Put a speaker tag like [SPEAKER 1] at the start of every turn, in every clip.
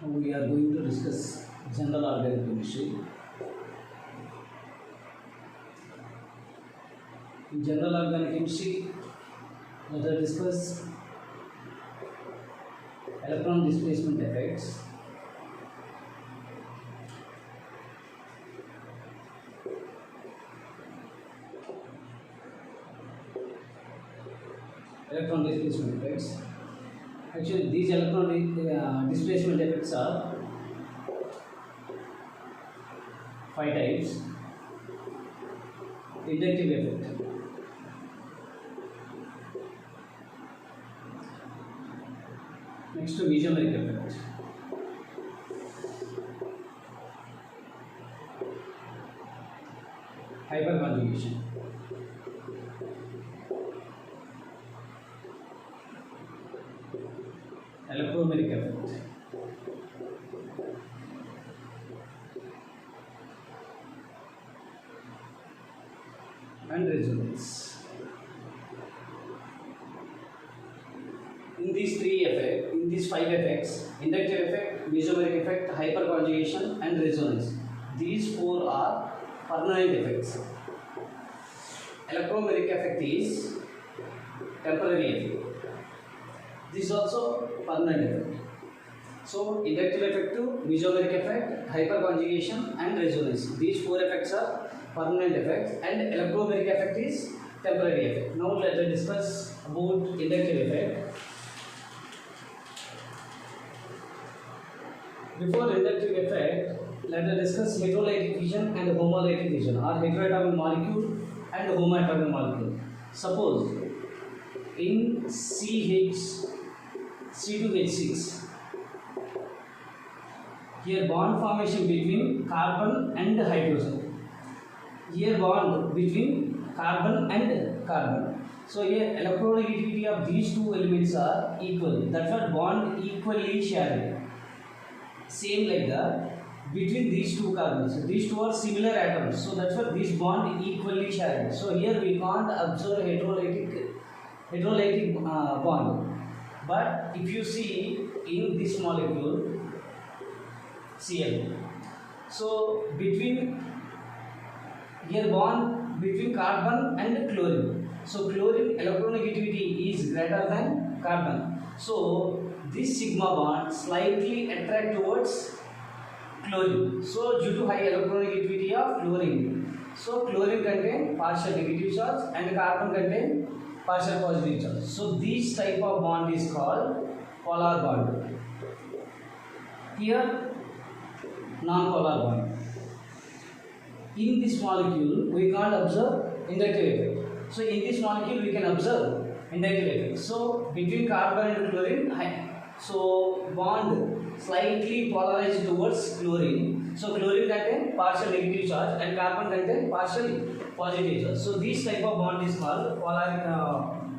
[SPEAKER 1] we are going to discuss general organic chemistry. In general organic chemistry, let us discuss electron displacement effects, Actually, these electron displacement effects are 5 types. Inductive effect, next to mesomeric effect, hyperconjugation, electromeric effect, and resonance. In these 5 effects, inductive effect, mesomeric effect, hyperconjugation, and resonance, these 4 are permanent effects. Electromeric effect is temporary effect. This is also permanent effect. So, inductive effect to mesomeric effect, hyperconjugation, and resonance. These 4 effects are permanent effects, and electromeric effect is temporary effect. Now, let us discuss about inductive effect. Before inductive effect, let us discuss heterolytic fission and homolytic fission, or heteroatomic molecule and homoatomic molecule. Suppose in C2H6, here bond formation between carbon and hydrogen. Here bond between carbon and carbon. So here electronegativity of these two elements are equal. That's what bond equally shared. Same like that between these two carbons. These two are similar atoms. So that's what this bond equally shared. So here we can't observe heterolytic bond. But if you see in this molecule Cl, so between here bond between carbon and chlorine. So chlorine electronegativity is greater than carbon. So this sigma bond slightly attract towards chlorine. So due to high electronegativity of chlorine, so chlorine contain partial negative charge and carbon contain partial positive charge. So this type of bond is called polar bond. Here non-polar bond. In this molecule we can't observe inductive effect. So in this molecule we can observe inductive effect. So between carbon and chlorine, so bond slightly polarized towards chlorine. So chlorine contain partial negative charge and carbon contain partial positive charge. So this type of bond is called polar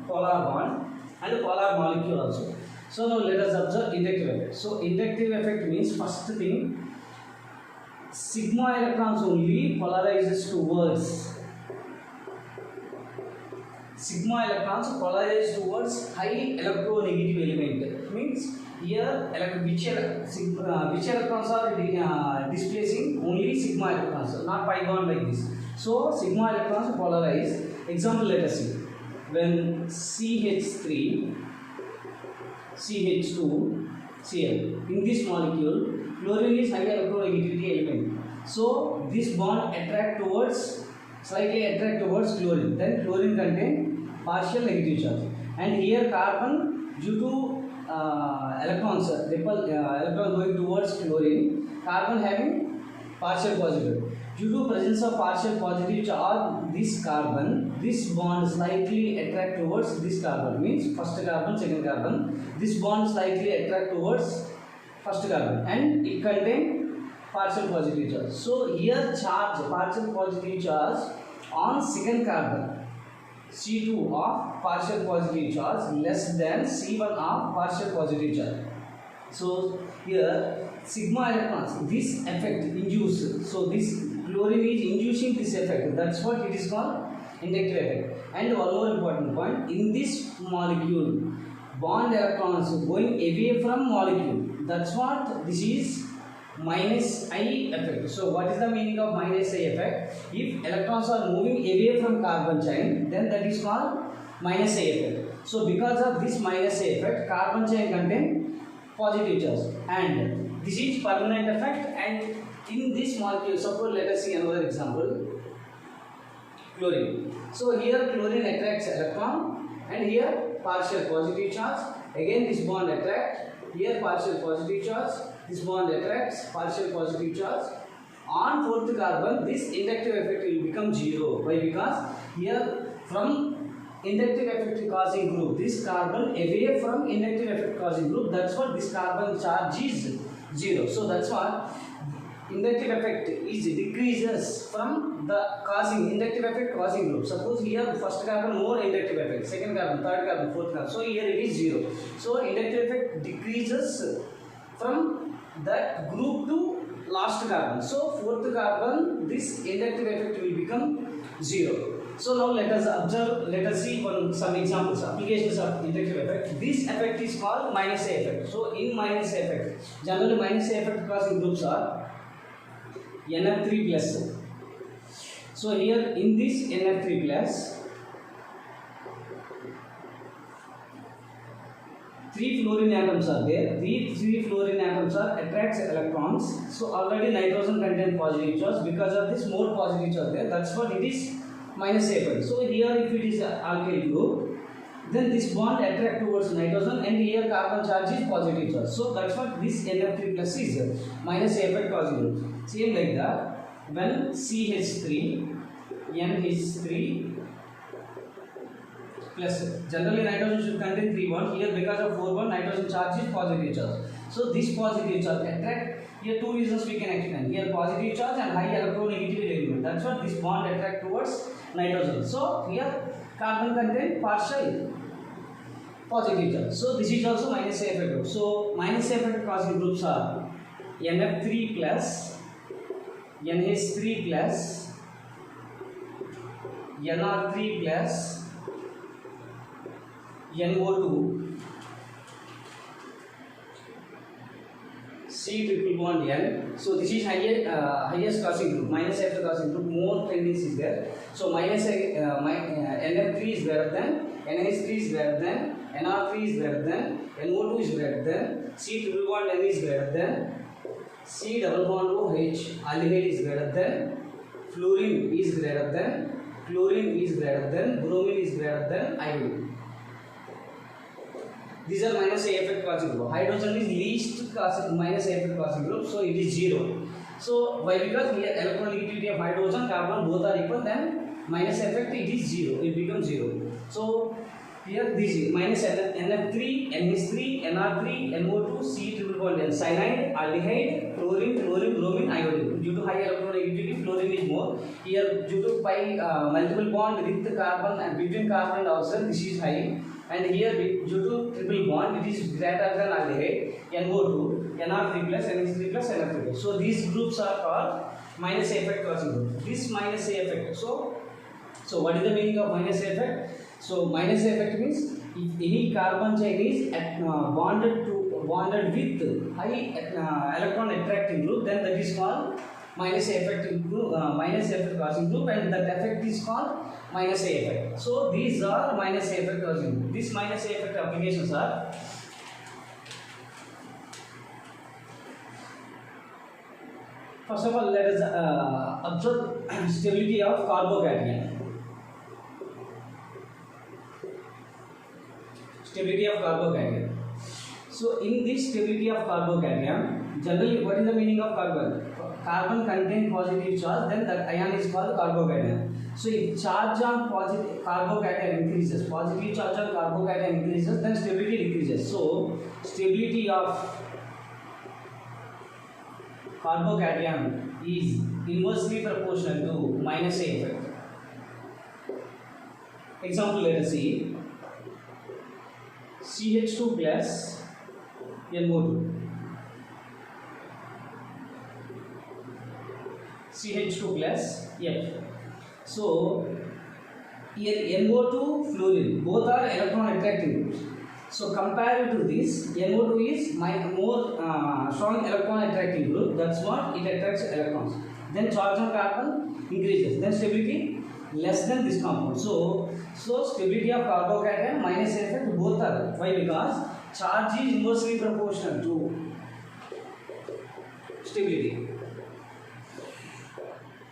[SPEAKER 1] bond and polar molecule also. So now let us observe inductive effect. So inductive effect means, first thing, sigma electrons only polarizes towards high electronegative element. Means here which electrons are displacing? Only sigma electrons, not pi bond like this. So sigma electrons polarize. Example, let us see. When CH3, CH2, Cl, in this molecule chlorine is high electronegativity element. So this bond slightly attract towards chlorine. Then chlorine contain partial negative charge. And here carbon, due to electrons going towards chlorine, carbon having partial positive. Due to presence of partial positive charge, this carbon, this bond slightly attract towards this carbon. Means first carbon, second carbon. This bond slightly attract towards first carbon, and it contain partial positive charge. So here partial positive charge on second carbon, C2 of partial positive charge less than C1 of partial positive charge. So here sigma electrons, this effect induced. So this chlorine is inducing this effect. That's what it is called inductive effect. And one more important point, in this molecule, bond electrons going away from molecule. That's what this is minus I effect. So what is the meaning of minus I effect? If electrons are moving away from carbon chain, then that is called minus I effect. So because of this minus I effect, carbon chain contain positive charge, and this is permanent effect. And in this molecule, suppose let us see another example, chlorine. So here chlorine attracts electron, and here partial positive charge. Again this bond attract. Here partial positive charge. This bond attracts partial positive charge. On fourth carbon, this inductive effect will become zero. Why? Because here from inductive effect causing group, this carbon away from inductive effect causing group, that's what this carbon charge is zero. So that's what inductive effect is decreases from the causing inductive effect causing group. Suppose here first carbon more inductive effect, second carbon, third carbon, fourth carbon. So here it is zero. So inductive effect decreases from that group to last carbon. So fourth carbon, this inductive effect will become zero. So now let us observe, let us see some examples, applications of inductive effect. This effect is called minus A effect. So in minus A effect, generally minus A effect causing groups are NF3 plus. So here in this NF3 plus, 3 fluorine atoms are there. These 3 fluorine atoms are attracts electrons. So already nitrogen contains positive charge. Because of this more positive charge there, that's what it is minus A effect. So here if it is alkyl group, then this bond attract towards nitrogen, and here carbon charge is positive charge. So that's what this NF3 plus is minus A effect causing group. Same like that, when CH3, NH3 plus, generally nitrogen should contain 3 bonds. Here because of 4 bonds, nitrogen charge is positive charge. So this positive charge attract. Here two reasons we can explain. Here positive charge and high electronegativity element. That's what this bond attract towards nitrogen. So here carbon contain partial positive charge. So this is also minus A effect. So minus A effect causing groups are NF3 plus, NH3 plus, NR3 plus, NO2, C triple bond N. So this is highest causing group, minus A effect causing group, more tendency is there. So minus NF3 is greater than, NH3 is greater than, NR3 is greater than, NO2 is greater than, C triple bond N is greater than, C double bond OH aldehyde is greater than, fluorine is greater than, chlorine is greater than, bromine is greater than, iodine. These are minus A effect causing group. Hydrogen is least causing minus A effect causing group, so it is zero. So why? Because here electronegativity of hydrogen, carbon both are equal, then minus effect it is zero. It becomes zero. So here this is minus NF3, NH3, NR3, NO2, C triple bond N, cyanide, aldehyde, chlorine, bromine, iodine. Due to high electronegativity, fluorine is more. Here due to multiple bond with carbon and between carbon and oxygen, this is high. And here due to triple bond, it is greater than aldehyde, NO2, NR3 plus, NH3 plus, NF3 plus. So these groups are called minus A effect causing group. This minus A effect. So what is the meaning of minus A effect? So minus A effect means if any carbon chain is bonded with high electron attracting group, then that is called minus A effect group, minus A effect causing group, and that effect is called minus A effect. So these are minus A effect causing group. These minus A effect applications are first of all, let us observe stability of carbocation. Stability of carbocation. So in this stability of carbocation, generally what is the meaning of carbon? Carbon contains positive charge, then that ion is called carbocation. So if charge on positive carbocation increases, positive charge on carbocation increases, then stability decreases. So stability of carbocation is inversely proportional to minus A effect. Example, let us see. CH2 plus NO2. CH2 plus F. So here NO2, fluorine, both are electron attracting groups. So compared to this, NO2 is more strong electron attracting group. That's what it attracts electrons. Then charge on carbon increases. Then stability less than this compound. So stability of carbocation minus effect both are. Why? Because charge is inversely proportional to stability.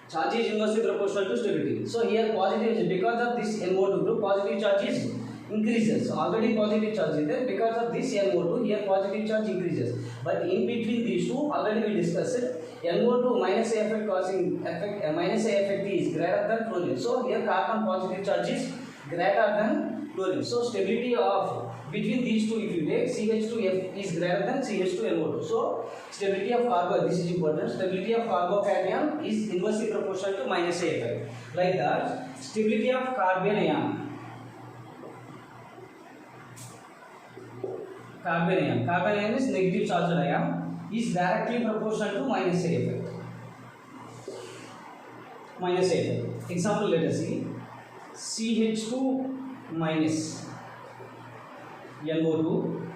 [SPEAKER 1] Charge is inversely proportional to stability. So here positive is because of this NO2 group, positive charge is increases. So already positive charge is there. Because of this NO2, here positive charge increases. But in between these two, already we discussed NO2 minus A effect causing effect minus A effect is greater than chlorine. So here carbon positive charge is greater than chlorine. So stability of between these two, if you take CH2F is greater than CH2NO2. So stability of carbo, this is important. Stability of carbocation is inversely proportional to minus A effect. Like that, stability of carbanium. Carbanium is negative charged ion is directly proportional to minus A effect. Minus A effect. Example, let us see. CH2 minus NO2,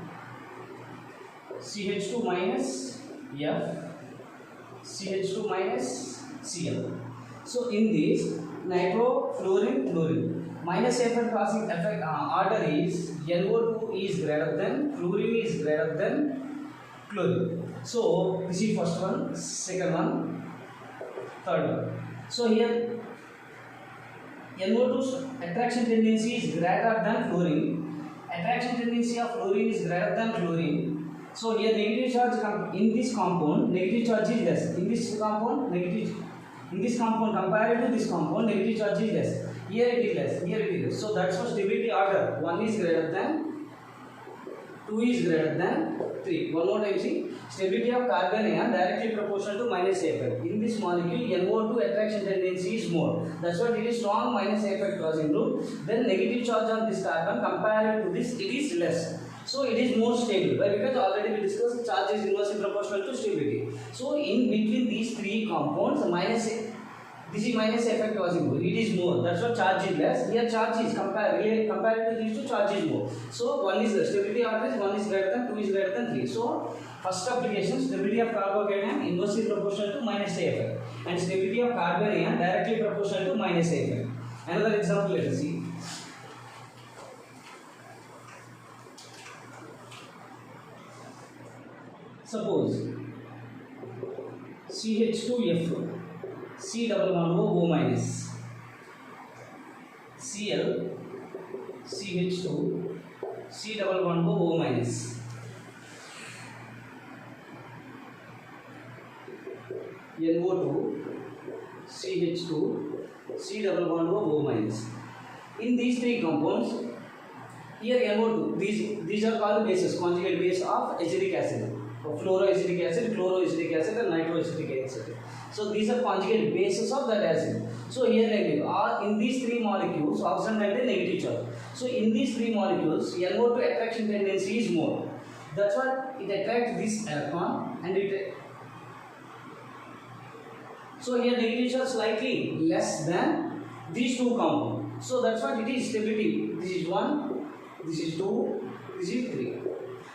[SPEAKER 1] CH2 minus F, CH2 minus Cl. So in this nitro, fluorine, chlorine, minus effect causing effect order is NO2 is greater than, fluorine is greater than chlorine. So this is first one, second one, third one. So here NO2's attraction tendency is greater than fluorine. Attraction tendency of fluorine is greater than chlorine. So here negative charge in this compound, negative charge is less. In this compound, negative. In this compound compared to this compound, negative charge is less. Here it is less. Here it is less. So that's for stability order. 1 is greater than, 2 is greater than 3. One more time, see. Stability of carbon ion directly proportional to minus A effect. In this molecule, NO2 attraction tendency is more. That's why it is strong minus A effect causing group. Then negative charge on this carbon compared to this, it is less. So it is more stable. Why? Because already we discussed charge is inversely proportional to stability. So in between these three compounds, minus A, this is minus effect causing group. It is more. That's why charge is less. Here charge is compared to these two, charge is more. So one is the stability order is 1 is greater than, 2 is greater than 3. So first application, stability of carbocation inversely proportional to minus A effect, and stability of carbon ion directly proportional to minus A effect. Another example, let us see. Suppose CH2F, C double bond O minus, Cl, CH2, C double bond O minus, NO2, CH2, C double bond O minus. In these three compounds, here NO2, these are called bases, conjugate base of acetic acid. Fluoroacetic acid, chloroacetic acid, and nitroacetic acid. So these are conjugate bases of that acid. So here negative. In these three molecules, oxygen contain negative charge. So in these three molecules, NO2 attraction tendency is more. That's why it attracts this electron, and it. So here negative charge slightly less than these two compounds. So that's why it is stability. This is 1, this is 2, this is 3.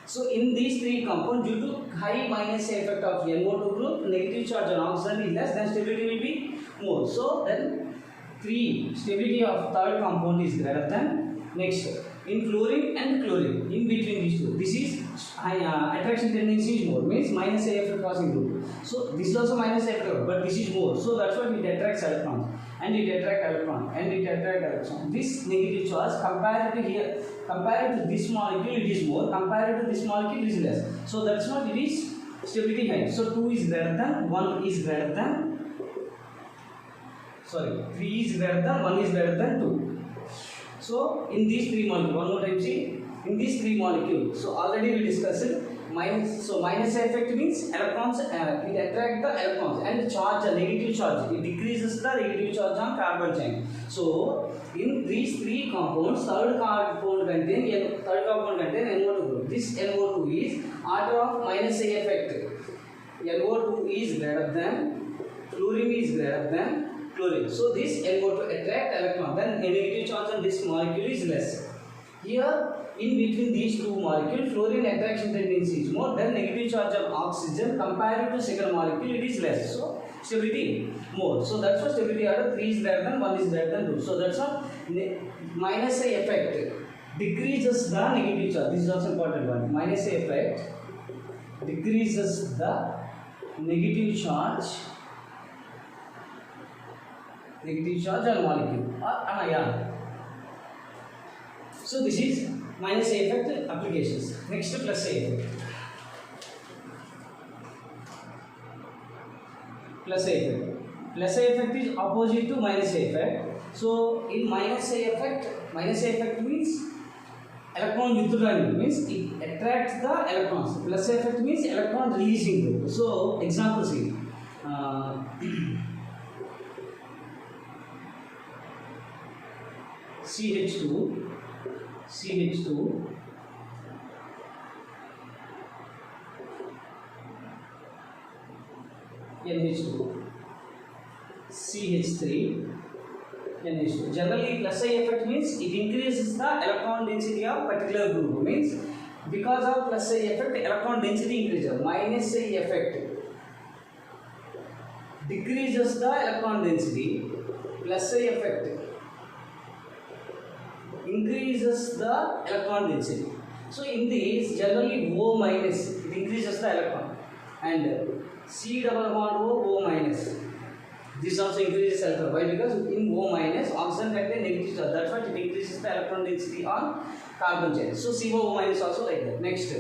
[SPEAKER 1] So in these three compounds, due to high minus effect of NO2 group, negative charge on oxygen is less, then stability will be more. So then 3, stability of third compound is greater than next. In fluorine and chlorine, in between these two, this is attraction tendency is more, means minus A effect causing group. So this is also minus A effect, but this is more. So that's why it attracts electrons, and it attracts electron, and it attracts electron. This negative charge compared to here, compared to this molecule, it is more. Compared to this molecule, it is less. So that's why it is stability high. So 2 is greater than, 1 is greater than, 3 is greater than, 1 is greater than 2. So in these three molecules, one more time see, in these three molecules, so already we discussed minus. So minus effect means electrons, it attracts the electrons, and charge, a negative charge, it decreases the negative charge on carbon chain. So in these three compounds, third compound contain NO2 group. This NO2 is order of minus A effect. NO2 is greater than, fluorine is greater than chlorine. So this NO2 attract electron, then a negative charge on this molecule is less. Here, in between these two molecules, fluorine attraction tendency is more than negative charge on oxygen compared to second molecule, it is less. So, stability more. So, that's why stability order 3 is greater than 1 is greater than 2. So, that's why minus A effect decreases the negative charge. This is also important one. Minus A effect decreases the negative charge on molecule or an ion. So this is minus A effect applications. Next, plus A effect. Plus A effect. Plus A effect is opposite to minus A effect. So in minus A effect means electron withdrawing, means it attracts the electrons. Plus A effect means electron releasing group. So example see. CH2, NH2, CH3, NH2. Generally, plus A effect means it increases the electron density of particular group. Means because of plus A effect, electron density increases. Minus A effect decreases the electron density. Plus A effect increases the electron density. So in this, generally O minus, it increases the electron, and C double bond O minus, this also increases electron. Why? Because in O minus, oxygen contains negative charge. That's why it increases the electron density on carbon chain. So CO minus also like that. Next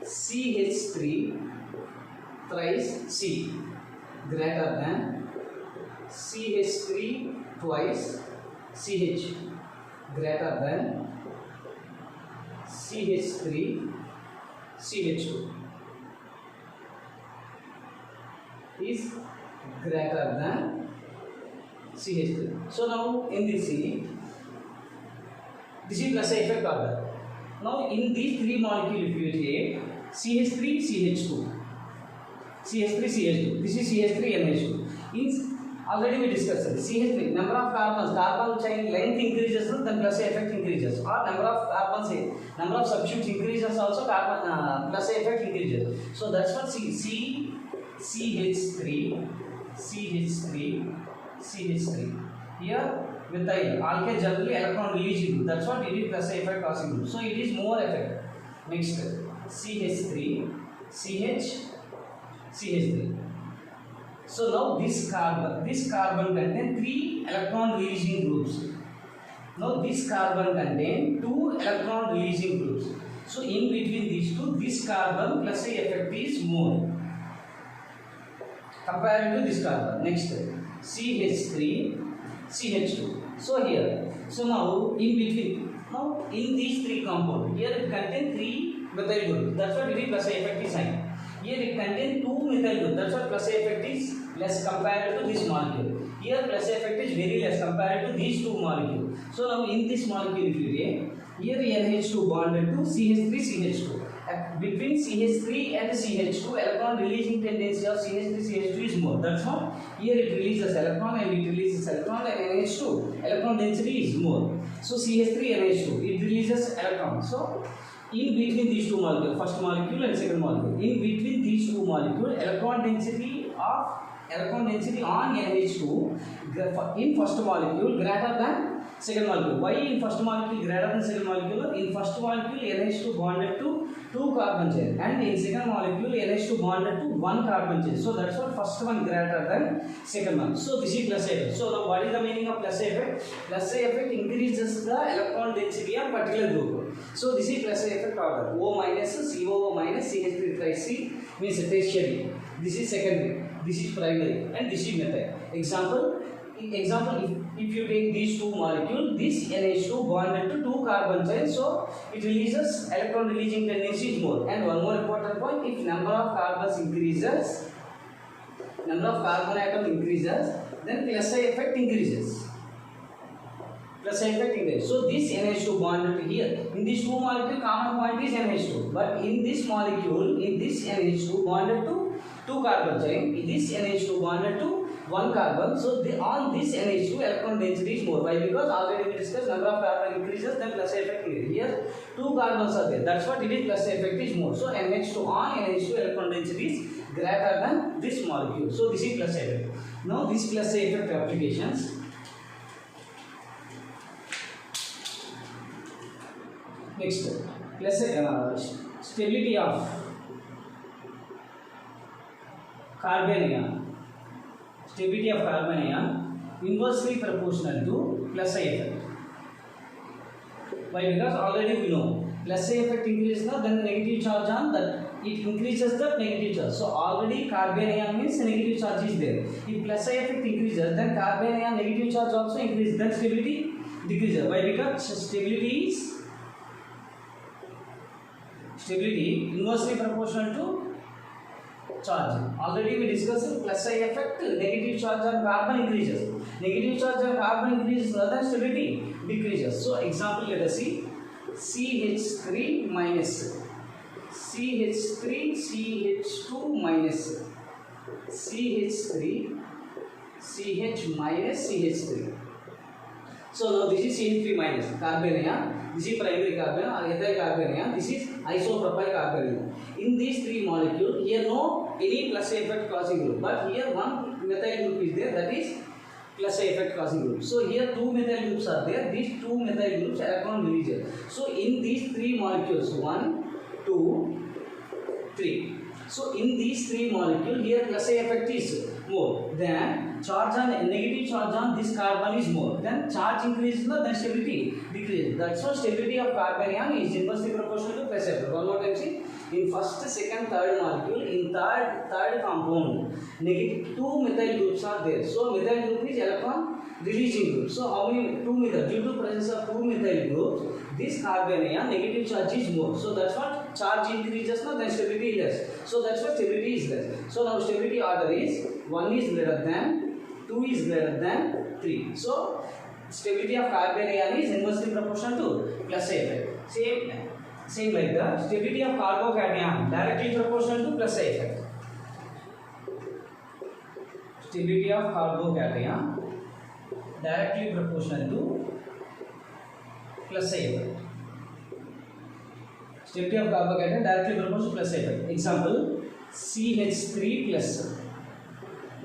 [SPEAKER 1] CH3 thrice C greater than CH3 twice CH greater than CH3 CH2 is greater than CH3. So now in this this is plus A effect order. Now in these three molecules, if you take CH3 CH2, CH3 CH2, this is CH3 NH2. In already we discussed it. CH3, number of carbons, carbon chain length increases, then plus A effect increases. Or number of carbons, number of substitutes increases, also carbon plus A effect increases. So that's what CH3, here methyl, alkyl generally electron releasing. That's what it is plus A effect causing. So it is more effect. Next, CH3, CH3. So now this carbon contains 3 electron releasing groups. Now this carbon contains 2 electron releasing groups. So in between these two, this carbon plus A effect is more compared to this carbon. Next, CH3, CH2. So here, so now in between, now in these 3 compounds, here it contains 3 methyl groups. That's what it is plus A effect is sign. Here it contains 2 methyl groups. That's what plus A effect is less compared to this molecule. Here plus A effect is very less compared to these 2 molecules. So now in this molecule, if you take, here NH2 bonded to CH3 CH2. Between CH3 and CH2, electron releasing tendency of CH3 CH2 is more. That's why here it releases electron and it releases electron, and NH2 electron density is more. So CH3 NH2 it releases electron. So in between these 2 molecules, first molecule and second molecule, in between these 2 molecules, electron density on NH2 in first molecule greater than second molecule. Why in first molecule greater than second molecule? In first molecule NH2 bonded to 2 carbon chain, and in second molecule NH2 bonded to 1 carbon chain. So that's what first one greater than second one. So this is plus A effect. So now what is the meaning of plus A effect? Plus A effect increases the electron density of particular group. So this is plus A effect order. O minus, CO minus, CH3 thrice C means tertiary. This is secondary. This is primary, and this is methyl. Example, if you take these 2 molecules, this NH2 bonded to 2 carbon chains, so it releases electron releasing tendency is more. And one more important point, if number of carbons increases, number of carbon atom increases, then plus A effect increases. Plus A effect increases. So this NH2 bonded to here. In these 2 molecules, common point is NH2. But in this molecule, in this NH2 bonded to 2 carbon chain, this NH2 bonded to one carbon. So on this NH2 electron density is more. Why? Because already we discussed number of carbon increases, then plus effect increases. Here two carbons are there. That's what it is. Plus effect is more. So NH2 on NH2 electron density is greater than this molecule. So this is plus effect. Now this plus effect applications. Next, plus stability of carbon ion. Stability of carbon ion inversely proportional to plus I effect. Why? Because already we know plus I effect increases now, then negative charge on that it increases the negative charge. So already carbon ion means negative charge is there. If plus I effect increases, then carbon ion negative charge also increases. Then stability decreases. Why? Because stability inversely proportional to charge. Already we discussed plus I effect, negative charge on carbon increases. Negative charge on carbon increases, then stability decreases. So example, let us see CH3 minus CH3 CH2 minus CH3 CH minus CH3. So now this is CH3 minus carbon ion. This is primary carbon or ethyl carbon ion. This is isopropyl carbon ion. In these three molecules, here no any plus effect causing group, but here one methyl group is there, that is plus effect causing group. So here two methyl groups are there. These two methyl groups electron releases. So in these three molecules, 1, 2, 3. So in these three molecules, here plus effect is more. Then charge on negative charge on this carbon is more. Then charge increases, then stability decreases. That's why stability of carbon ion is inversely proportional to plus effect. One more time, see. In first, second, third molecule, in third compound, negative two methyl groups are there. So methyl group is electron releasing group. So how many two methyl? Due to presence of two methyl groups, this carbon ion negative charge is more. So that's what charge increases, now then stability is less. So that's why stability is less. So now stability order is 1 is greater than, 2 is greater than 3. So stability of carbon ion is inversely proportional to plus effect. Same like the stability of carbocation directly proportional to plus effect. Stability of carbocation directly proportional to plus effect. Stability of carbocation directly proportional to plus effect. Example, CH3 plus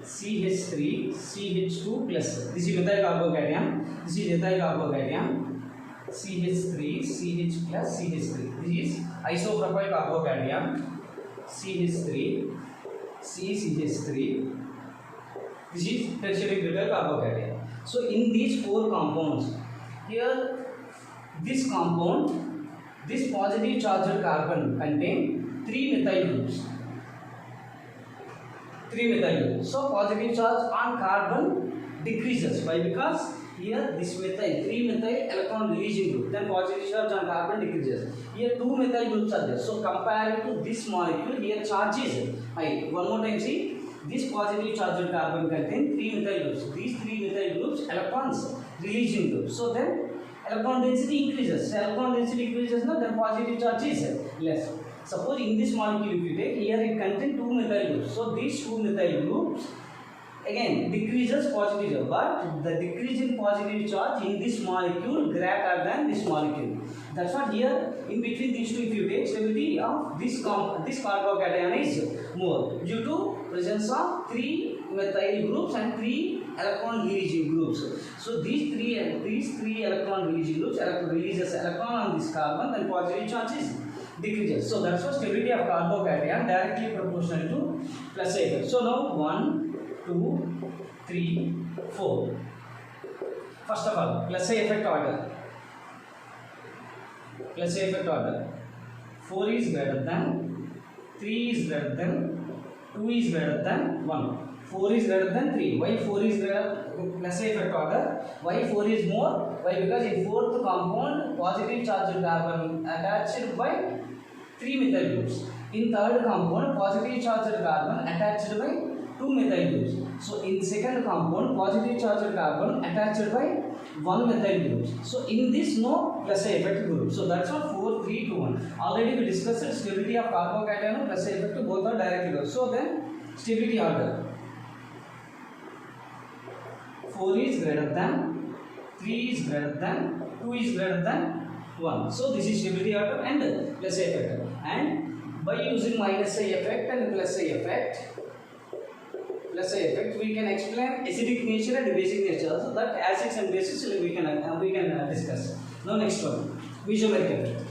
[SPEAKER 1] CH3 CH2 plus. This is methyl carbocation. This is ethyl carbocation. CH3 CH plus CH3. This is isopropyl carbocation. CH3 CH3. This is tertiary butyl carbocation. So in these four compounds, here this compound, this positive charged carbon contain 3 methyl groups. 3 methyl groups. So positive charge on carbon decreases. Why? Because here this methyl, 3 methyl electron releasing group, then positive charge on carbon decreases. Here 2 methyl groups are there. So compared to this molecule, here charge is high. One more time, see. This positive charged carbon contain 3 methyl groups. These 3 methyl groups electrons releasing groups. So then electron density increases. So electron density increases, now then positive charge is less. Suppose in this molecule if you take, here it contains 2 methyl groups. So these 2 methyl groups again decreases positive charge, but the decrease in positive charge in this molecule greater than this molecule. That's what here in between these two, if you take, stability of this carbocation is more due to presence of 3 methyl groups and 3 electron releasing groups. So these three electron releasing groups releases electron on this carbon, then positive charge is decreases. So that's why stability of carbocation directly proportional to plus effect. So now 1, 2, 3, 4. First of all, plus effect order. Plus effect order. 4 is greater than, 3 is greater than, 2 is greater than 1. 4 is greater than 3. Why 4 is greater? Plus effect order. Why 4 is more? Why? Because in fourth compound, positive charged carbon attached by 3 methyl groups. In third compound, positive charged carbon attached by 2 methyl groups. So in second compound, positive charged carbon attached by 1 methyl groups. So in this no plus effect group. So that's what 4, 3, 2, 1. Already we discussed stability of carbocation plus effect, both are directly. So then stability order. 4 is greater than 3 is greater than 2 is greater than 1. So this is stability factor and plus A factor. And by using minus A effect and plus A effect, we can explain acidic nature and basic nature. So that acids and bases we can discuss. Now next one, mesomeric effect.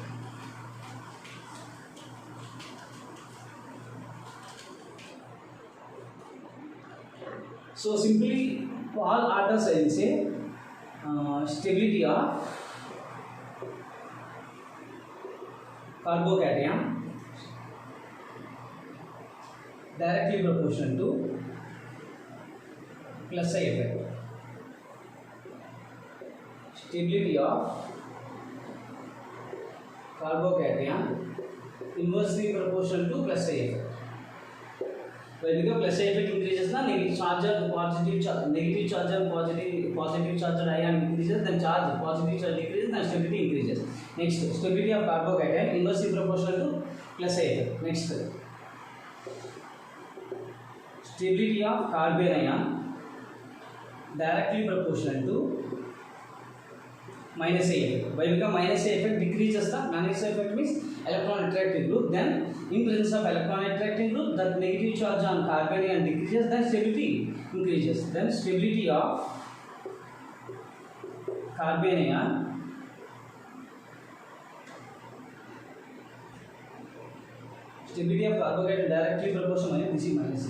[SPEAKER 1] So simply all orders I will say stability of carbocation directly proportional to plus I effect. Stability of carbocation inversely proportional to plus I effect. Why? Because plus I effect increases, na negative charge and positive charge, negative charge and positive charge ion increases, then charge positive charge decreases, then stability increases. Next, stability of carbocation inversely proportional to plus I effect. Next, stability of carbon ion directly proportional to minus A effect. Why? Because minus A effect decreases the minus A effect means electron attracting group. Then in presence of electron attracting group, that negative charge on carbon ion decreases, then stability increases. Then stability of carbon ion stability of carbocation directly proportional to this is minus A.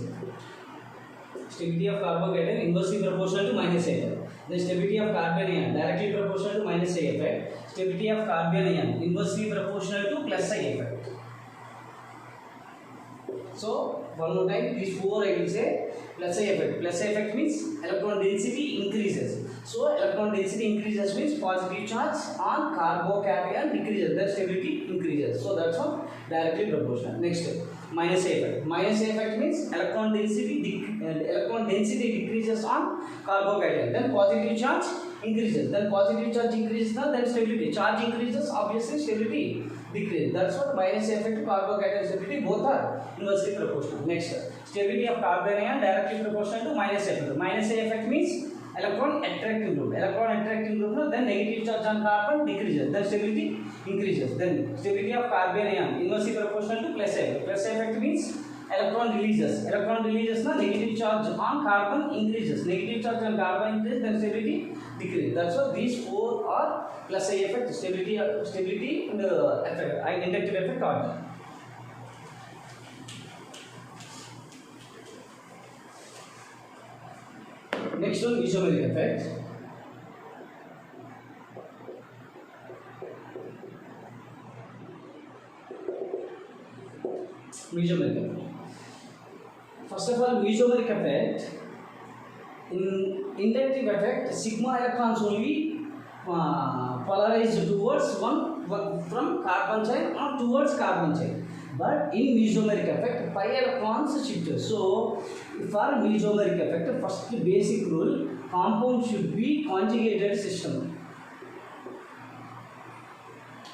[SPEAKER 1] Stability of carbocation inversely proportional to minus A effect. The stability of carbon ion directly proportional to minus A effect. Stability of carbon ion inversely proportional to plus I effect. So one more time, these four I will say plus I effect. Plus I effect means electron density increases. So electron density increases means positive charge on carbocation decreases. The stability increases. So that's all directly proportional. Next, minus A effect. Minus A effect means electron density decreases on carbocation. Then positive charge increases. Then positive charge increases. Then stability. Charge increases. Obviously stability decreases. That's what minus A effect to carbocation stability both are inversely proportional. Next, stability of carbon ion directly proportional to minus A effect. Minus A effect means electron attracting group. Electron attracting group, then negative charge on carbon decreases. Then stability increases. Then stability of carbon ion inversely proportional to plus A effect. Plus A effect means electron releases. Electron releases, na negative charge on carbon increases. Negative charge on carbon increases, then stability decreases. That's why these four are plus A effect, stability and effect, inductive effect order. Next one, mesomeric effect. Mesomeric effect. First of all, mesomeric effect. In inductive effect, sigma electrons only polarized towards one from carbon chain or towards carbon chain. But in mesomeric effect, pi electrons shift. So, for mesomeric effect, first basic rule, compound should be conjugated system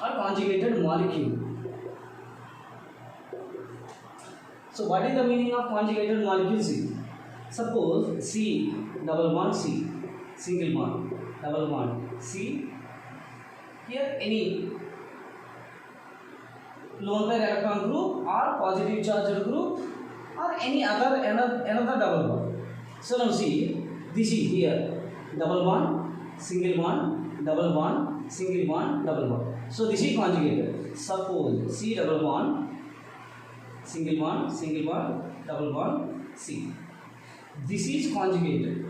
[SPEAKER 1] or conjugated molecule. So, what is the meaning of conjugated molecule? C. Suppose C double bond C, single bond, double bond C. Here any lone pair electron group or positive charged group or any another double bond. So now see, this is here double bond, single bond, double bond, single bond, double bond. So this is conjugated. Suppose C double bond, single bond, double bond, C. This is conjugated.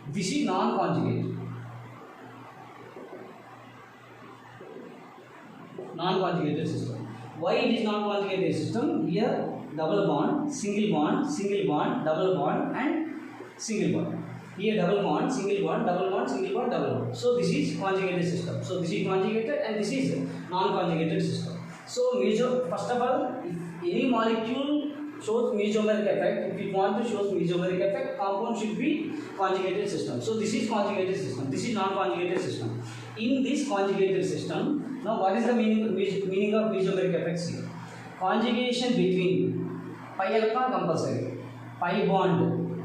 [SPEAKER 1] This is non-conjugated. Non-conjugated system. Why it is non-conjugated system? Here double bond, single bond, double bond and single bond. Here double bond, single bond, double bond, single bond, double bond. So this is conjugated system. So this is conjugated and this is non-conjugated system. So first of all, if any molecule shows mesomeric effect, if you want to show mesomeric effect, compound should be conjugated system. So this is conjugated system. This is non-conjugated system. In this conjugated system, now what is the meaning of mesomeric effects here? Conjugation between pi electron compulsory. pi bond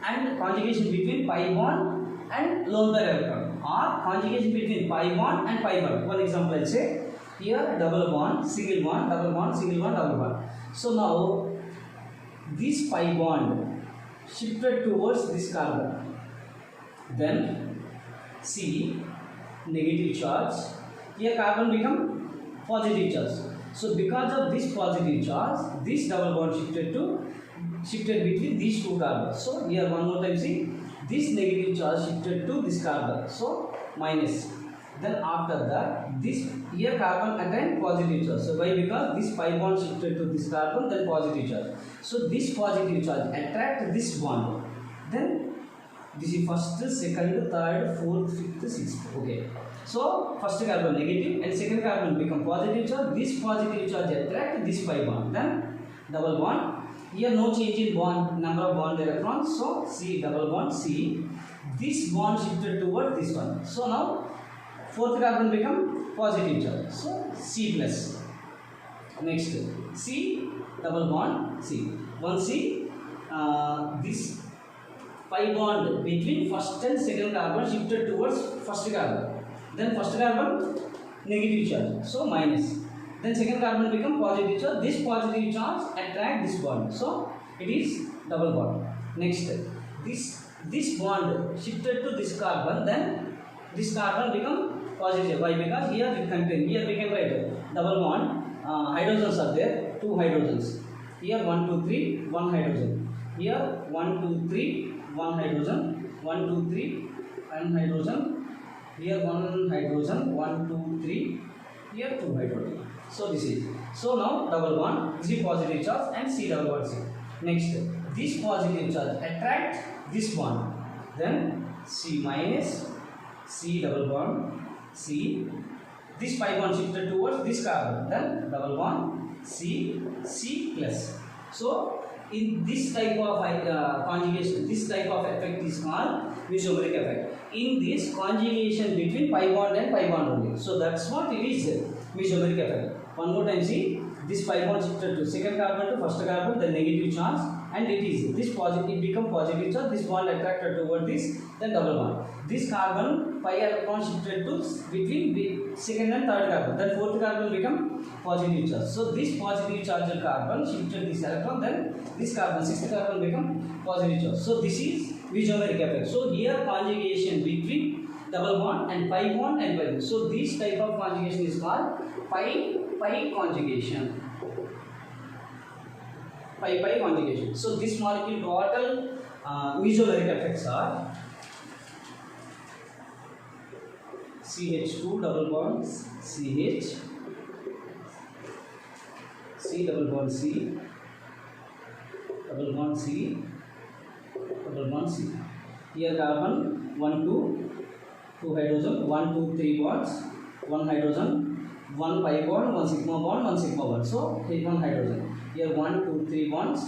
[SPEAKER 1] and conjugation between pi bond and lone pair electron, or conjugation between pi bond and pi bond. One example I'll say here: double bond, single bond, double bond, single bond, double bond. So now this pi bond shifted towards this carbon, then C negative charge, here carbon become positive charge. So because of this positive charge, this double bond shifted between these two carbons. So here one more time, see, this negative charge shifted to this carbon, so minus. Then after that, this here carbon attained positive charge. So why? Because this pi bond shifted to this carbon, then positive charge. So this positive charge attract this bond. Then this is first, second, third, fourth, fifth, sixth. Okay. So first carbon negative and second carbon become positive charge. This positive charge attract this pi bond. Then double bond. Here no change in bond, number of bond electrons. So C double bond C. This bond shifted toward this one. So now fourth carbon become positive charge. So C plus. Next C double bond C. One C. This pi bond between first and second carbon shifted towards first carbon. Then first carbon negative charge, so minus. Then second carbon become positive charge. This positive charge attract this bond, so it is double bond. Next, this bond shifted to this carbon. Then this carbon become positive. Why? Because here it contain. Here we can write double bond. Hydrogens are there. Two hydrogens. Here 1, 2, 3. One hydrogen. Here 1, 2, 3. One hydrogen, 1, 2, 3, and hydrogen. Here one hydrogen, 1, 2, 3. Here two hydrogen. So this is. So now double bond, this is positive charge and C double bond C. Next, this positive charge attract this bond. Then C minus, C double bond C. This pi bond shifted towards this carbon. Then double bond C, C plus. So in this type of conjugation, this type of effect is called mesomeric effect. In this conjugation between pi bond and pi bond only. So that's what it is, mesomeric effect. One more time, see, this pi bond shifted to second carbon to first carbon, the negative charge, and it is this positive, it become positive charge. This bond attracted toward this, then double bond. This carbon pi electron shifted to between the second and third carbon. Then fourth carbon become positive charge. So this positive charged carbon shifted this electron. Then this carbon, sixth carbon become positive charge. So this is mesomeric effect. So here conjugation between double bond and pi bond and pi bond. So this type of conjugation is called pi conjugation. Pi conjugation. So this molecule total mesomeric effects are CH2 double bond CH, C double bond C, double bond C, double bond C. Here carbon 1, 2 hydrogen, 1, 2, 3 bonds, 1 hydrogen, 1 pi bond, 1 sigma bond, 1 sigma bond. So here 1 hydrogen. Here 1, 2, 3 bonds,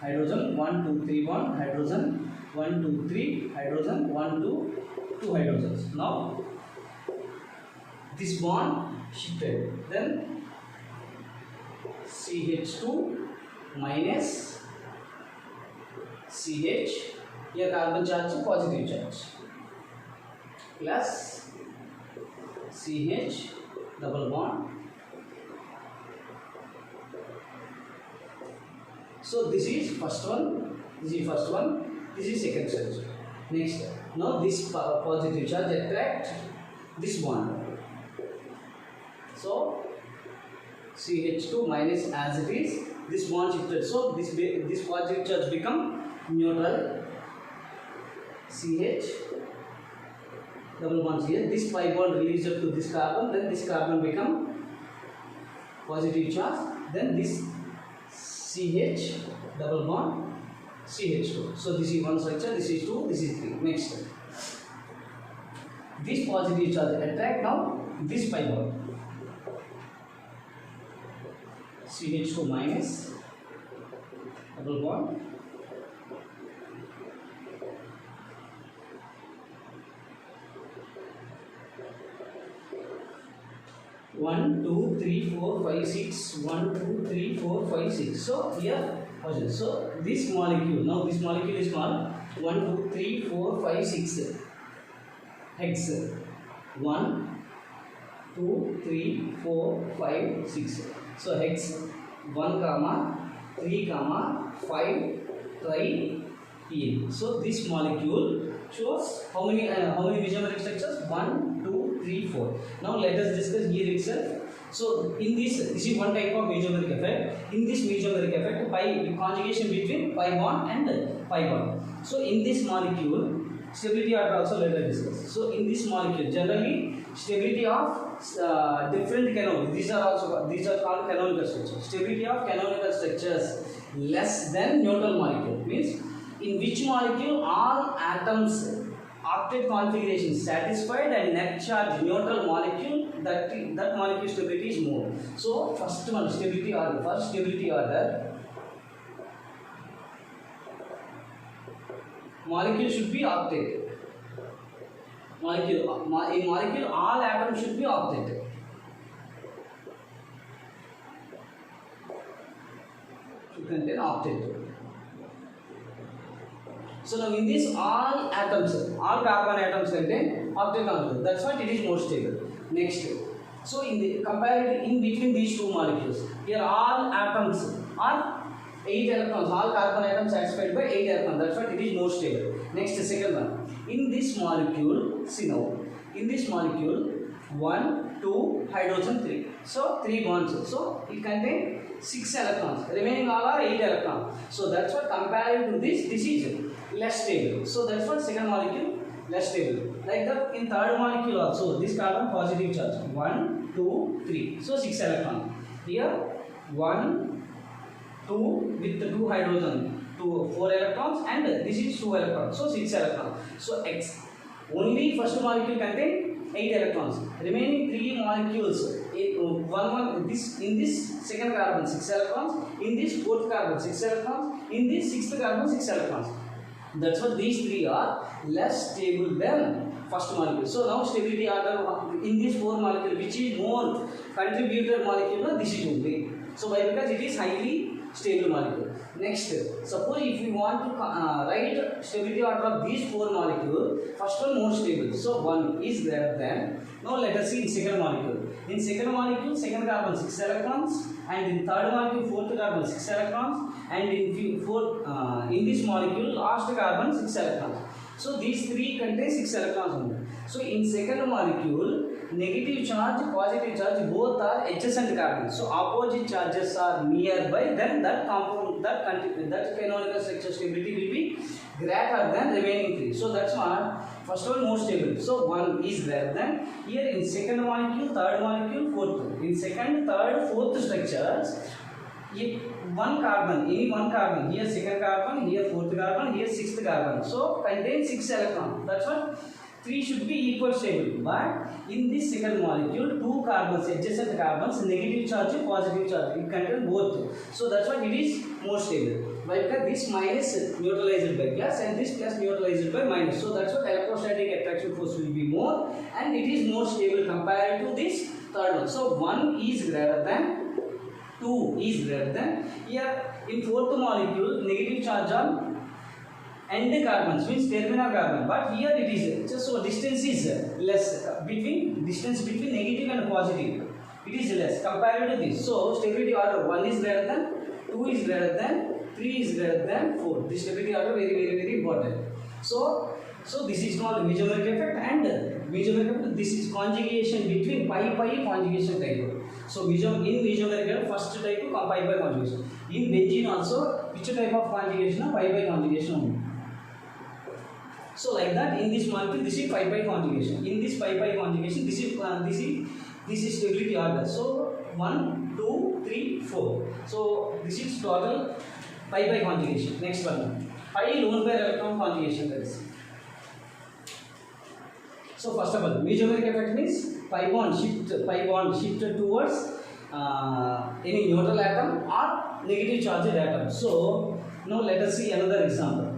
[SPEAKER 1] hydrogen, 1, 2, 3 bond, hydrogen, 1, 2, 3 hydrogen, 1, 2, 2 hydrogens. Now this bond shifted. Then CH2 minus CH, here carbon charge positive charge, plus CH double bond. So this is first one, this is first one, this is second charge. Next, now this positive charge attract this bond. So CH2 minus as it is, this bond shifted. So this positive charge become neutral. CH double bond here. This pi bond released up to this carbon. Then this carbon become positive charge. Then this CH double bond CH2. So this is one structure. This is 2. This is 3. Next, this positive charge attract now this pi bond. CH2 minus double bond one, two, three, four, five, six. 1, 2, 3, 4, 5, 6. So here position. So this molecule, now this molecule is called 1, 2, 3, 4, 5, 6 hex. 1, 2, 3, 4, 5, 6. So hex 1, comma 3, comma 5 tri PN. So this molecule shows how many mesomeric structures? 1, 2, 3, 4. Now let us discuss here itself. So in this is one type of mesomeric effect. In this mesomeric effect, pi conjugation between pi bond and pi bond. So in this molecule, stability order also let us discuss. So in this molecule, generally stability of different canonical. These are called canonical structures. Stability of canonical structures less than neutral molecule means in which molecule all atoms octet configuration satisfied and net charge neutral molecule, that molecule stability is more. So first one stability order. First stability order, molecule should be octet. In molecule all atoms should be octet. Should contain octet. So now in this all atoms, all carbon atoms contain octet conjugate. That's why it is more stable. Next, so in the comparative in between these two molecules, here all atoms are 8 electrons. All carbon atoms satisfied by 8 electrons. That's why it is more stable. Next, second one. In this molecule, see now, in this molecule, 1, 2, hydrogen 3. So 3 bonds. So it contains 6 electrons. Remaining all are 8 electrons. So that's what compared to this is less stable. So that's what second molecule less stable. Like that in third molecule also, this carbon positive charge 1, 2, 3. So 6 electrons. Here 1, 2 with the 2 hydrogen, 4 electrons, and this is 2 electrons. So 6 electrons. So X only first molecule contain 8 electrons. Remaining 3 molecules, in this second carbon 6 electrons, in this fourth carbon 6 electrons, in this sixth carbon 6 electrons. That's what these 3 are less stable than first molecule. So now stability order in this 4 molecule, which is more contributor molecule, this is only. So why? Because it is highly stable molecule. Next, suppose if we want to write stability order of these 4 molecules, first one more stable. So 1 is greater than. Now let us see in second molecule. In second molecule, second carbon 6 electrons, and in third molecule, fourth carbon 6 electrons, and in this molecule, last carbon 6 electrons. So these 3 contain 6 electrons only. So in second molecule, negative charge, positive charge, both are adjacent carbons. So opposite charges are nearby. Then that compound, that canonical structure stability will be greater than remaining 3. So that's why first one more stable. So 1 is greater than. Here in second molecule, third molecule, fourth. In second, third, fourth structures, if one carbon, any one carbon, here second carbon, here fourth carbon, here sixth carbon. So contains 6 electrons. That's what 3 should be equal stable. But in this second molecule, 2 carbons, adjacent carbons, negative charge, positive charge. It contains both. So that's why it is more stable. Why? Because this minus neutralized by plus and this plus neutralized by minus. So that's what electrostatic attraction force will be more, and it is more stable compared to this third one. So 1 is greater than, 2 is greater than. Here in fourth molecule, negative charge on end carbons means terminal carbon, but here it is just so distance is less distance between negative and positive. It is less compared to this. So stability order 1 is greater than, 2 is greater than, 3 is greater than 4. This stability order very important. So this is called mesomeric effect, and mesomeric effect, this is conjugation between pi conjugation type. So in mesomeric effect, first type pi conjugation. In benzene also, which type of conjugation? Pi conjugation only. So like that, in this molecule, this is pi conjugation. In this pi conjugation, this is stability order. So 1, 2, 3, 4. So this is total pi conjugation. Next one, pi lone pair electron conjugation. That is. So first of all, mesomeric effect means pi bond shift towards any neutral atom or negative charged atom. So now let us see another example.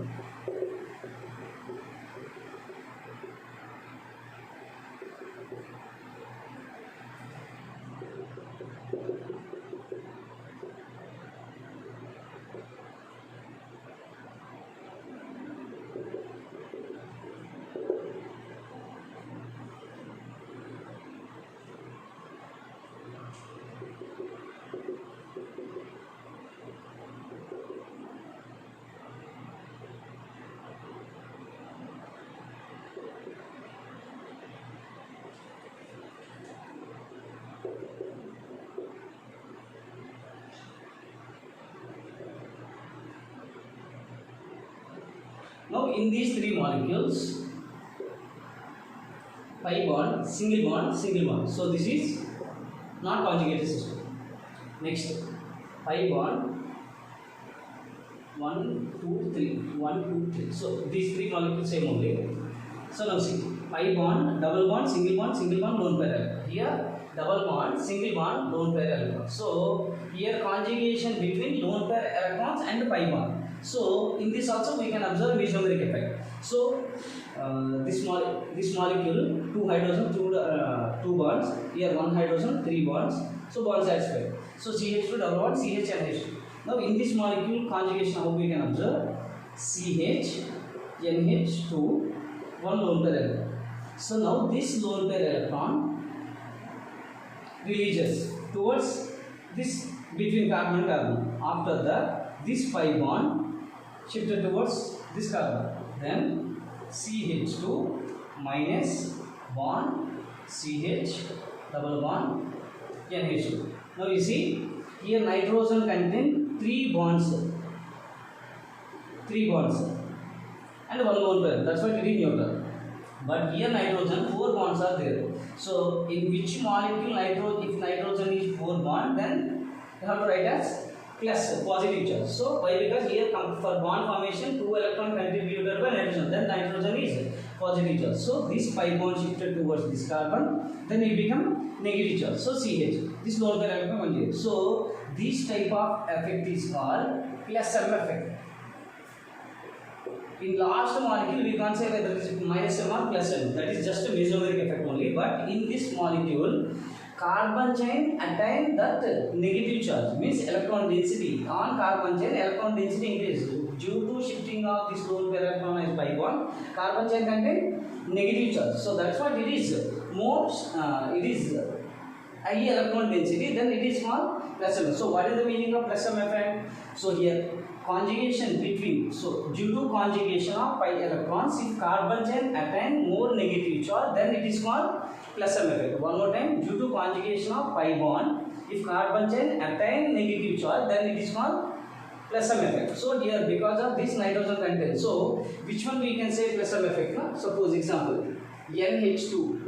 [SPEAKER 1] Now in these three molecules, pi bond, single bond, single bond. So this is not conjugated system. Next, pi bond, 1, 2, 3, 1, 2, 3. So these three molecules same only. So now see, pi bond, double bond, single bond, lone pair electron. Here double bond, single bond, lone pair electron. So here conjugation between lone pair electrons and pi bond. So in this also we can observe mesomeric effect. So this molecule, two hydrogen, two bonds. Here one hydrogen, three bonds. So bond satisfied. So CH2 double bond, CH and H2. Now in this molecule conjugation, how we can observe? CH, NH2, one lone pair electron. So now this lone pair electron releases towards this between carbon and carbon. After that, this pi bond shifted towards this carbon. Then CH2 minus bond CH double bond NH2. Now you see here nitrogen contain three bonds and one lone pair. That's why it is neutral. But here nitrogen, 4 bonds are there. So in which molecule if nitrogen is 4 bond, then you have to write as plus positive charge. So why? Because here for bond formation 2 electron contributed by nitrogen, then nitrogen is positive charge. So this pi bond shifted towards this carbon, then it become negative charge. So CH, this lone pair electron conjugate. So this type of effect is called plus M effect. In last molecule, we can't say whether it is minus M or plus M. That is just a mesomeric effect only. But in this molecule, carbon chain attain that negative charge. Means electron density on carbon chain, electron density increases due to shifting of this lone pair electron as pi bond. Carbon chain contain negative charge. So that's what it is more. It is high electron density. Then it is called plus M. So what is the meaning of plus M effect? So here, conjugation between, so due to conjugation of pi electrons, if carbon chain attain more negative charge, then it is called plus M effect. One more time, due to conjugation of pi bond, if carbon chain attain negative charge, then it is called plus M effect. So here, because of this nitrogen content, so which one we can say plus M effect? No? Suppose example, NH2,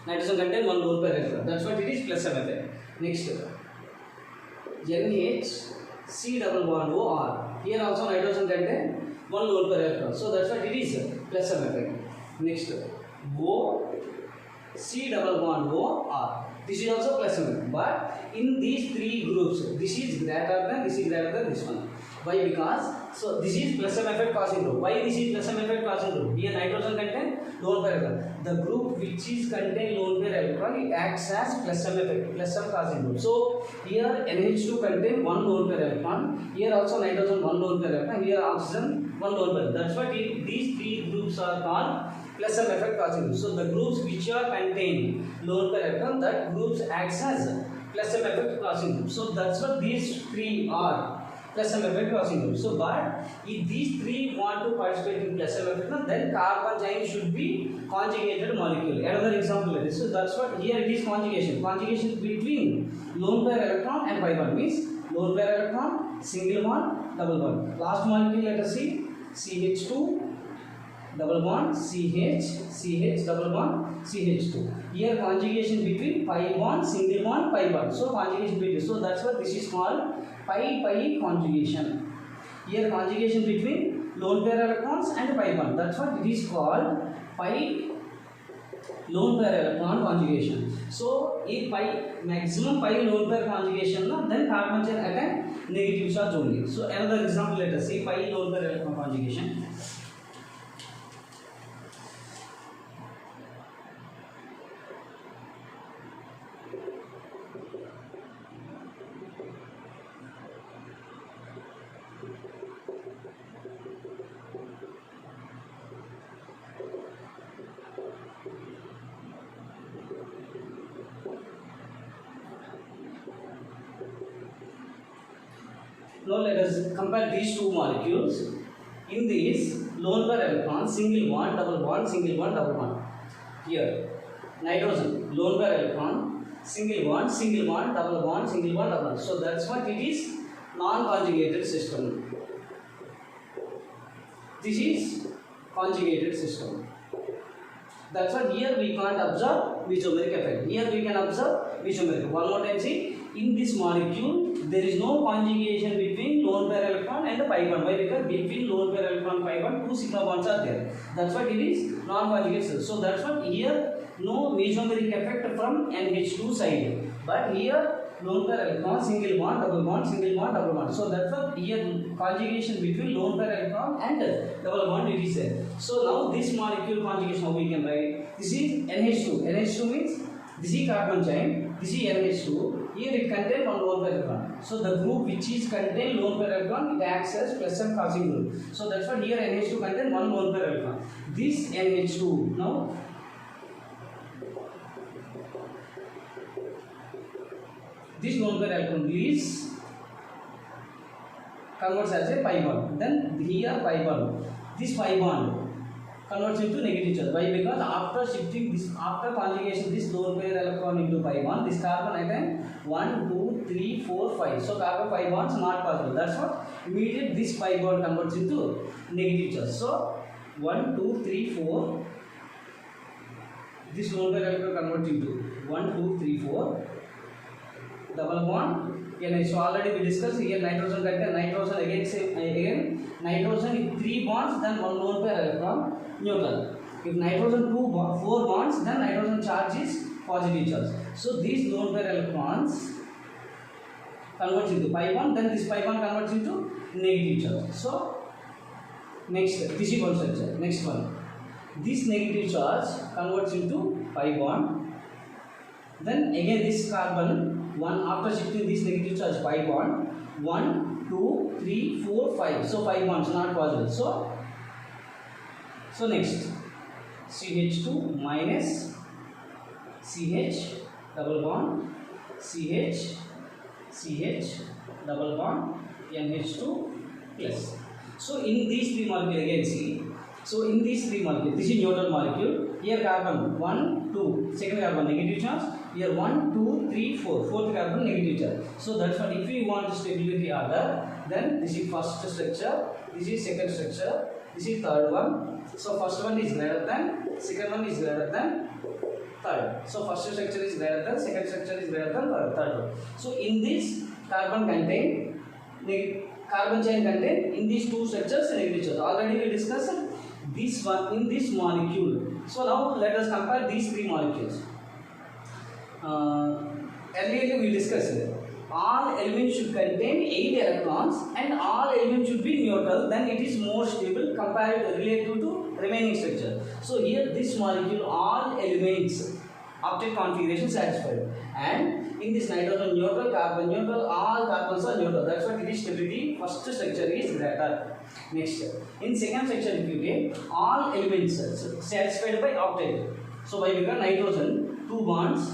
[SPEAKER 1] nitrogen content one lone pair electron. That's what it is, plus M effect. Next, NH C double bond OR. Here also nitrogen contain one lone pair electron. So that's what it is, plus M effect. Next, O C double bond OR. This is also plus M effect. But in these three groups, this is greater than this one. Why? Because so this is plus M effect causing group. Why this is plus M effect causing group? Here nitrogen contain lone pair electron. The group which is contain lone pair electron, it acts as plus M effect, plus M causing group. So here NH2 contain one lone pair electron. Here also nitrogen one lone pair electron. Here oxygen one lone pair. That's why these three groups are called plus M effect causing group. So the groups which are contain lone pair electron, that groups acts as plus M effect causing group. So that's what these three are. Plus M effect causing group. So, but if these three want to participate in plus M effect, then carbon chain should be conjugated molecule. Another example like this. So that's what here it is conjugation. Conjugation between lone pair electron and pi bond means lone pair electron, single bond, double bond. Last molecule let us see CH2 double bond CH double bond CH2. Here conjugation between pi bond, single bond, pi bond. So conjugation between. So that's what this is called pi conjugation. Here conjugation between lone pair electrons and pi bond. That's what it is called pi lone pair electron conjugation. So if maximum pi lone pair conjugation, then carbon chain attain negative charge only. So another example let us see pi lone pair electron conjugation. Now let us compare these two molecules. In this lone pair electron, single bond, double bond, single bond, double bond. Here nitrogen, lone pair electron, single bond, double bond, single bond, double bond. So that's what it is, non-conjugated system. This is conjugated system. That's why here we can't observe isomeric effect. Here we can observe isomeric. One more time, see, in this molecule there is no conjugation between lone pair electron and the pi bond. Why? Because between lone pair electron and pi bond, two sigma bonds are there. That's why it is non-conjugate. So that's why here no isomeric effect from NH2 side. But here lone pair electron, single bond, double bond, single bond, double bond. So that's why here conjugation between lone pair electron and double bond it is there. So now this molecule conjugation how we can write? This is NH2. NH2 means this is carbon chain, this is NH2. Here it contains one lone pair electron. So the group which is contain lone pair electron, it acts as plus and causing group. So that's why here NH2 contains one lone pair electron. This NH2 now this lone pair electron is converts as a pi bond. Then here pi bond. This pi bond converts into negative charge. Why? Because after shifting this, after conjugation this lone pair electron into pi bond, this carbon atom 1, 2, 3, 4, 5. So carbon pi bonds not possible. That's what immediately this pi bond converts into negative charge. So 1, 2, 3, 4. This lone pair electron converts into 1, 2, 3, 4. Double bond. So already we discussed here nitrogen contain nitrogen again nitrogen is 3 bonds, then one lone pair electron neutral. If nitrogen 4 bonds, then nitrogen charge is positive charge. So these lone pair electrons converts into pi bond, then this pi bond converts into negative charge. So next this is one structure. Next one, this negative charge converts into pi bond. Then again this carbon one after shifting this negative charge pi bond 1, 2, 3, 4, 5. So 5 bonds not possible. So next CH2 minus CH double bond CH double bond NH2 plus. So in these three molecules again see. So in these three molecules, this is neutral molecule. Here carbon 1, 2, second carbon negative charge. Here 1, 2, 3, 4, fourth carbon negative charge. So that's what if we want stability order, then this is first structure, this is second structure, this is third one. So first one is greater than, second one is greater than third. So first structure is greater than, second structure is greater than third one. So in this carbon contain carbon chain contain in these two structures negative charge. Already we discussed this one in this molecule. So now let us compare these three molecules. Earlier we discussed all elements should contain 8 electrons and all elements should be neutral, then it is more stable compared relative to remaining structure. So here this molecule all elements octet configuration satisfied, and in this nitrogen neutral, carbon neutral, all carbons are neutral. That's why it is stability first structure is greater. Next, in second structure if you take all elements satisfied by octet. So by because nitrogen 2 bonds,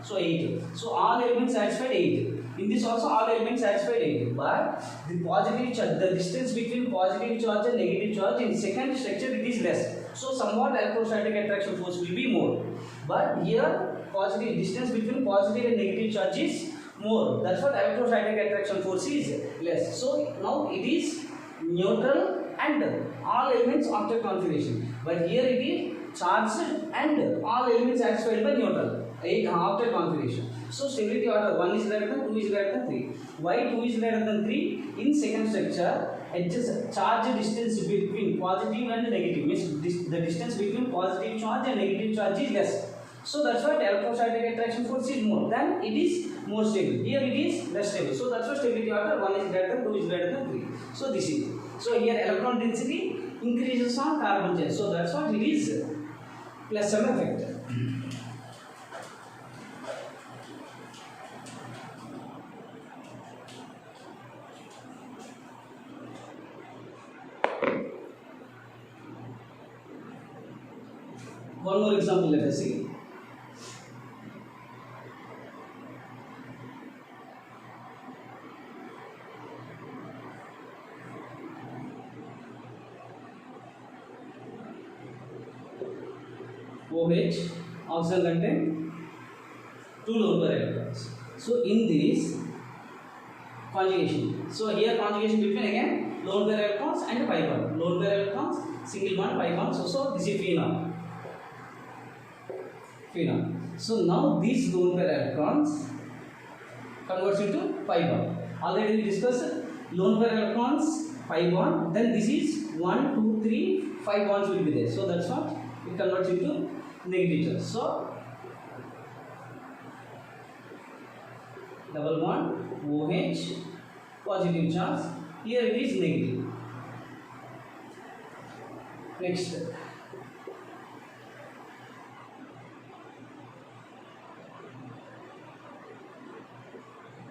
[SPEAKER 1] so 8. So all elements satisfied 8. In this also all elements satisfied 8. But the positive charge, the distance between positive charge and negative charge in second structure it is less. So somewhat electrostatic attraction force will be more. But here positive distance between positive and negative charge is more. That's what electrostatic attraction force is less. So now it is neutral and all elements octet configuration. But here it is charged and all elements satisfied by neutral. Octet configuration. So stability order 1 is greater than, 2 is greater than 3. Why 2 is greater than 3? In second structure, adjust charge distance between positive and negative means the distance between positive charge and negative charge is less. So that's why electrostatic attraction force is more. Then it is more stable. Here it is less stable. So that's why stability order 1 is greater than, 2 is greater than 3. So this is. So here electron density increases on carbon chain. So that's what it is plus some effect. One more example let us see. OH, oxygen contain 2 lone pair electrons. So in this conjugation, so here conjugation between again lone pair electrons and pi bond. Lone pair electrons, single bond, pi bond. So this is phenol. Phenol. So now these lone pair electrons converts into pi bond. Already we discussed lone pair electrons, pi bond. Then this is 1, 2, 3, 5 bonds will be there. So that's what it converts into negative charge. So double bond OH positive charge. Here it is negative. Next.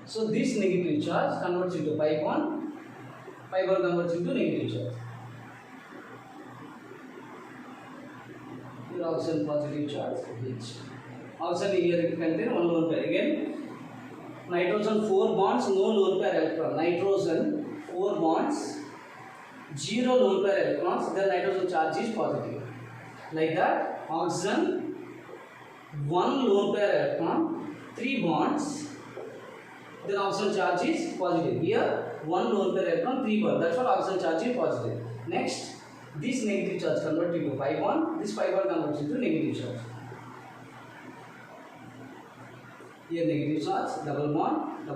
[SPEAKER 1] So this negative charge converts into pi bond converts into negative charge. Here oxygen positive charge H. Oxygen here it contains one lone pair. Again, nitrogen 4 bonds, no lone pair electron. Nitrogen 4 bonds, 0 lone pair electrons, then nitrogen charge is positive. Like that, oxygen 1 lone pair electron, 3 bonds, then oxygen charge is positive. Here 1 lone pair electron, 3 bonds. That's what oxygen charge is positive. Next, this negative charge converts into pi bond. This pi bond converts into negative charge. Here negative charge, double bond,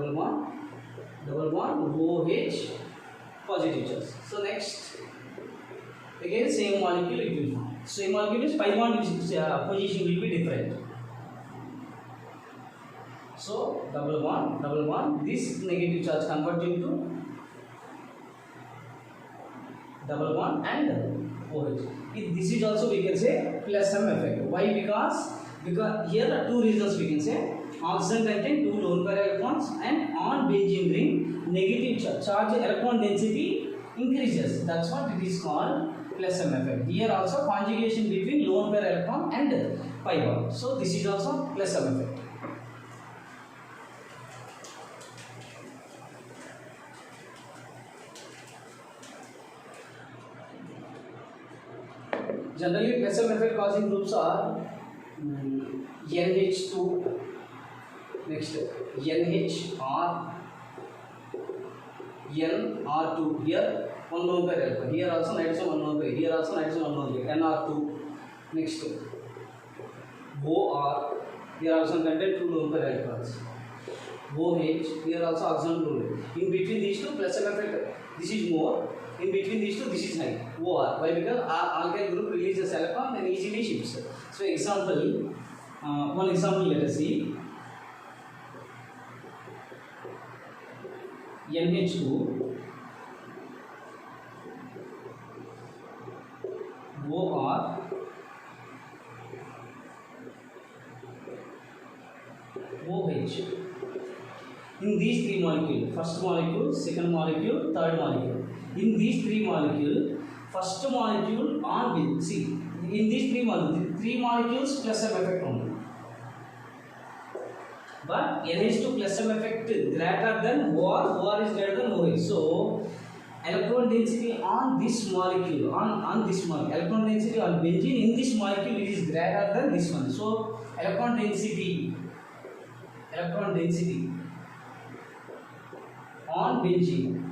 [SPEAKER 1] OH, positive charge. So next, again same molecule it will form. Same molecule is pi bond position will be different. So double bond, this negative charge converts into double bond and OH. This is also we can say plus some effect. Why? Because here are two reasons we can say. Oxygen contain 2 lone pair electrons and on benzene ring negative charge electron density increases. That's what it is called plus M effect. Here also conjugation between lone pair electron and pi bond. So this is also plus M effect. Generally plus M effect causing groups are NH2. Next, NHR, NR2. Here, one lone pair electron. Here also nitrogen one lone pair. Here also nitrogen one lone pair. NR2. Next, OR. Here also contain 2 lone pair electrons. OH. Here also oxygen lone. In between these two, plus M effect. This is more. In between these two, this is high. OR. Why? Because alkyl group releases electron and easily shifts. So, example. One example. Let us see. NH2 OR OH. In these 3 molecules, first molecule, second molecule, third molecule. In these 3 molecules, first molecule on with, see, in these 3 molecules plus M effect only. But NH2 plus M effect greater than OR is greater than OH. So, electron density on this molecule, on this molecule, electron density on benzene in this molecule it is greater than this one. So, electron density on benzene,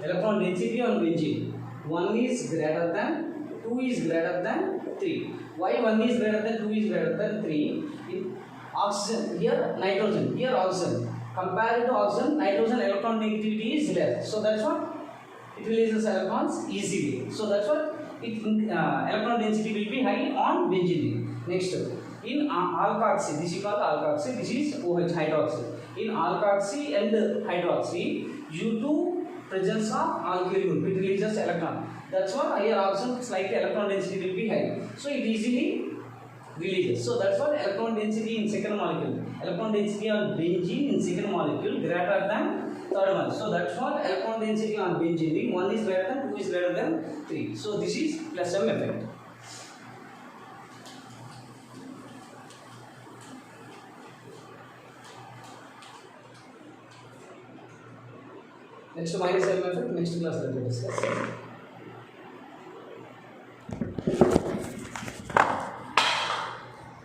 [SPEAKER 1] electron density on benzene, 1 is greater than, 2 is greater than 3. Why 1 is greater than, 2 is greater than 3? In oxygen, here nitrogen, here oxygen. Compared to oxygen, nitrogen electron negativity is less. So that's what it releases electrons easily. So that's what electron density will be high on benzene. Next, in alkoxy, this is called alkoxy. This is OH hydroxy. In alkoxy and hydroxy, due to presence of alkyl group, it releases electron. That's why here oxygen slightly electron density will be high. So it easily releases. So that's what electron density in second molecule. Electron density on benzene in second molecule greater than third one. So that's what electron density on benzene. 1 is greater than, 2 is greater than 3. So this is plus M effect. Next minus M effect. Next class let us discuss.